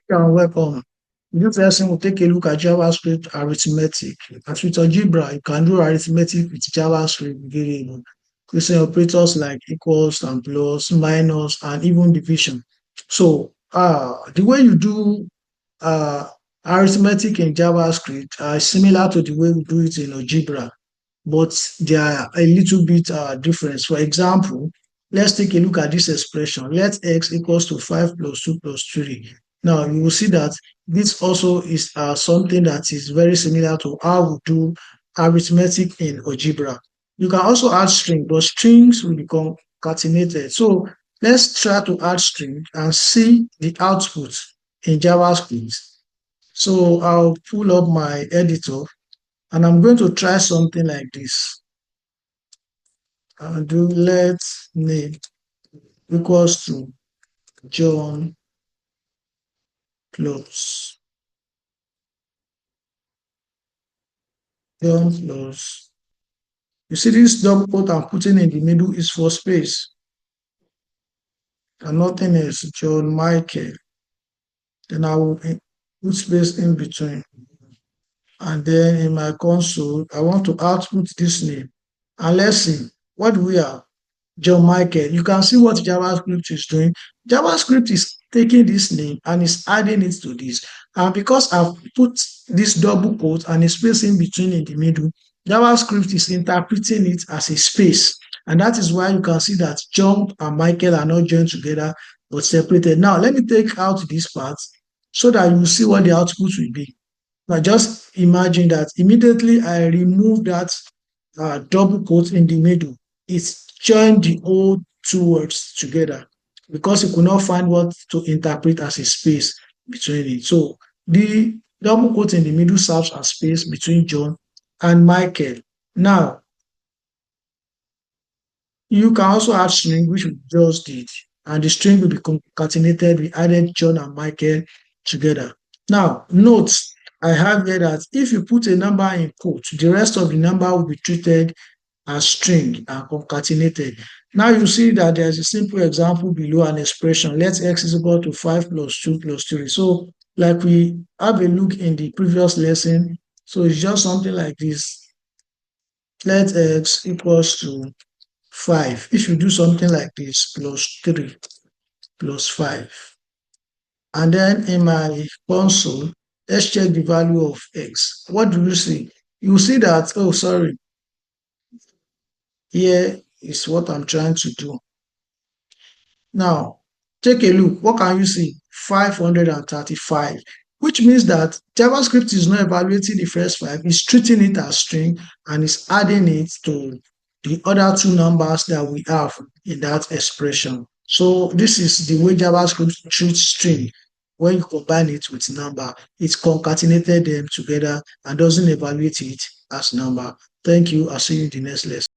Welcome. This lesson will take a look at JavaScript arithmetic. As with algebra, you can do arithmetic with JavaScript variable using operators like equals and plus, minus, and even division. So, the way you do uh, arithmetic in JavaScript is similar to the way we do it in algebra, but they are a little bit different. For example, let's take a look at this expression. Let x equals to 5 plus 2 plus 3. Now, you will see that this also is something that is very similar to how we do arithmetic in algebra. You can also add string, but strings will be concatenated. So let's try to add string and see the output in JavaScript. So I'll pull up my editor and I'm going to try something like this. I'll do let name equals to John plus John plus. You see this double quote I'm putting in the middle is for space and nothing else. John Michael. Then I will put space in between. And then in my console, I want to output this name. And let's see what do we have. John Michael. You can see what JavaScript is doing. JavaScript is taking this name and is adding it to this. And because I've put this double quote and a space in between in the middle, JavaScript is interpreting it as a space. And that is why you can see that John and Michael are not joined together but separated. Now, let me take out this part so that you will see what the output will be. Now, just imagine that immediately I remove that double quote in the middle. It's joined the whole two words together because you could not find what to interpret as a space between it. So the double quote in the middle serves as space between John and Michael. Now, you can also add string, which we just did, and the string will be concatenated. We added John and Michael together. Now, note I have here that if you put a number in quote, the rest of the number will be treated as string and concatenated. Now you see that there's a simple example below an expression. Let x is equal to 5 plus 2 plus 3. So like we have a look in the previous lesson, so it's just something like this. Let x equals to 5. If you do something like this, plus 3 plus 5. And then in my console, let's check the value of x. What do you see? You see that, oh, sorry, here is what I'm trying to do. Now, take a look. What can you see? 535, which means that JavaScript is not evaluating the first 5. It's treating it as string and is adding it to the other two numbers that we have in that expression. So this is the way JavaScript treats string. When you combine it with number, it's concatenated them together and doesn't evaluate it as number. Thank you. I'll see you in the next lesson.